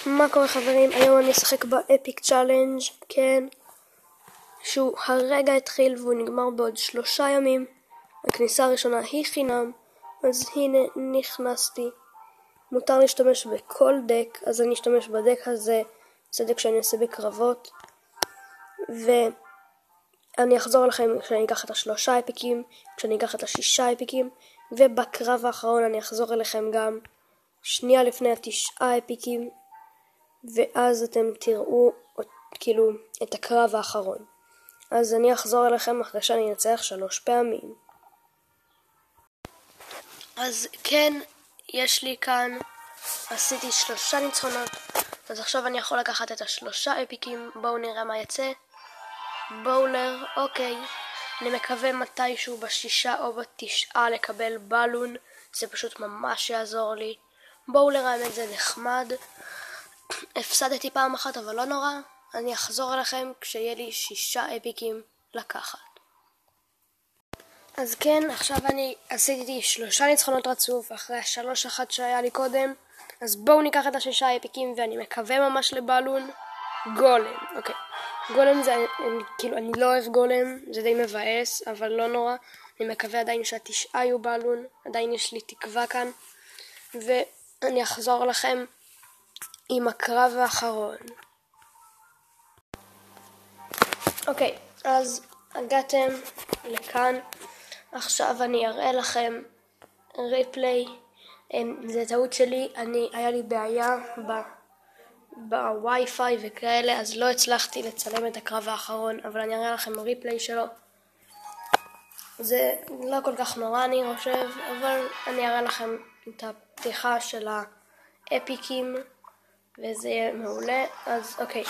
מה קורה חברים? היום אני אשחק באפיק צ'אלנג', כן, שהוא הרגע התחיל והוא נגמר בעוד 3 ימים. הכניסה הראשונה היא חינם, אז הנה נכנסתי. מותר להשתמש בכל דק, אז אני אשתמש בדק הזה, זה דק שאני אעשה בקרבות, ואני אחזור לכם כשאני אקח את 3 אפיקים, כשאני אקח את 6 אפיקים, ובקרב האחרון אני אחזור אליכם גם שנייה לפני 9 אפיקים, ואז אתם תראו כאילו את הקרב האחרון. אז אני אחזור אליכם אחרי שאני אנצח 3 פעמים. אז כן, יש לי כאן, עשיתי 3 ניצחונות, אז עכשיו אני יכול לקחת את 3 אפיקים. בואו נראה מה יצא. בולר, אוקיי. אני מקווה מתישהו ב6 או ב9 לקבל בלון, זה פשוט ממש יעזור לי. בולר האמת זה נחמד. הפסדתי פעם אחת אבל לא נורא, אני אחזור אליכם כשיהיה לי 6 אפיקים לקחת. אז כן, עכשיו אני עשיתי 3 ניצחונות רצוף אחרי 3-1 שהיה לי קודם. אז בואו ניקח את 6 אפיקים ואני מקווה ממש לבלון. גולם, אוקיי. גולם זה, כאילו אני לא אוהב גולם, זה די מבאס, אבל לא נורא. אני מקווה עדיין שה9 יהיו בלון, עדיין יש לי תקווה כאן. ואני אחזור לכם עם הקרב האחרון. אוקיי, אז הגעתם לכאן. עכשיו אני אראה לכם ריפליי. זה טעות שלי, היה לי בעיה בווי-פיי וכאלה, אז לא הצלחתי לצלם את הקרב האחרון, אבל אני אראה לכם ריפליי שלו. זה לא כל כך נורא אני חושב, אבל אני אראה לכם את הפתיחה של האפיקים, וזה יהיה מעולה. אז אוקיי,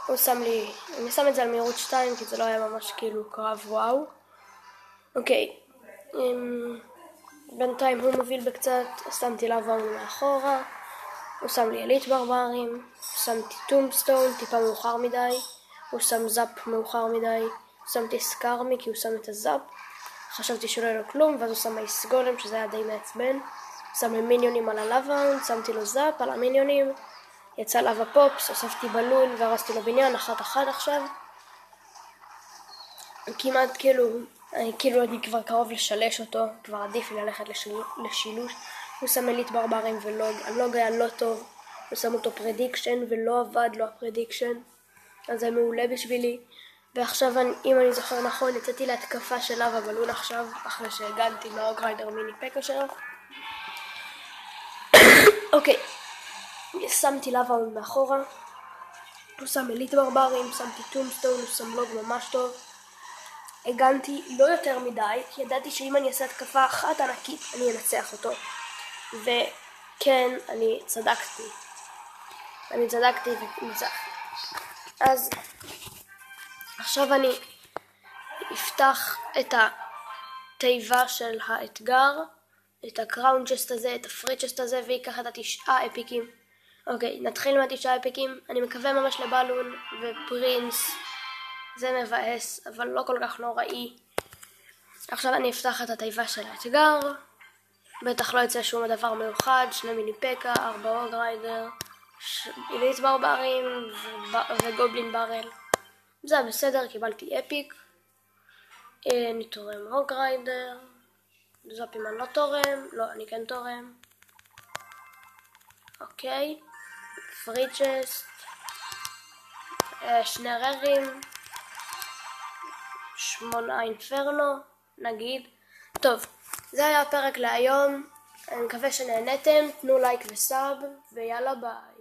הוא שם לי, אני שם את זה על מהירות 2 כי זה לא היה ממש כאילו קרב וואו. אוקיי, בינתיים הוא מוביל בקצת, שמתי לבה מאחורה, הוא שם לי אליט ברברים, שמתי טומבסטון טיפה מאוחר מדי, הוא שם זאפ מאוחר מדי, שמתי סקארמי כי הוא שם את הזאפ, חשבתי שלא יהיה לו כלום, ואז הוא שם אייס גולם שזה היה די מעצבן, שם לי מיניונים על הלבה, שמתי לו זאפ על המיניונים, יצא לבה פופס, הוספתי בלון והרסתי לו בניין 1-1 עכשיו. כמעט כאילו אני כבר קרוב לשלש אותו, כבר עדיף לי ללכת לשילוש. הוא שם אליט ברברים ולוג, הלוג היה לא טוב, הוא שם אותו פרדיקשן ולא עבד לו הפרדיקשן, אז זה מעולה בשבילי. ועכשיו אם אני זוכר נכון, יצאתי להתקפה של לבה בלון עכשיו, אחרי שהגנתי מהרוג ריידר מיני פקה שלו. אוקיי, שמתי לבה מאחורה, הוא שם אליט ברברים, שמתי טומבסטון, הוא שם לוג ממש טוב. הגנתי לא יותר מדי, כי ידעתי שאם אני אעשה התקפה אחת ענקית, אני אנצח אותו. וכן, אני צדקתי וניצחתי. אז עכשיו אני אפתח את התיבה של האתגר, את הקראון צ'סט הזה, את הפרי צ'סט הזה, ויקח את 9 אפיקים. אוקיי, נתחיל מה9 אפיקים. אני מקווה ממש לבלון ופרינס. זה מבאס, אבל לא כל כך נוראי. עכשיו אני אפתח את התיבה של האתגר. בטח לא יצא שום דבר מיוחד. 2 מיני פקה, 4 רוג ריידר, אליט ברברים וגובלין ברל. זה בסדר, קיבלתי אפיק. אני תורם רוג ריידר. זאפים אני לא תורם. לא, אני כן תורם. אוקיי. פרי צ'סט. 2 ררים. 8 אינפרנו, נגיד. טוב, זה היה הפרק להיום. אני מקווה שנהנתם. תנו לייק וסאב, ויאללה ביי.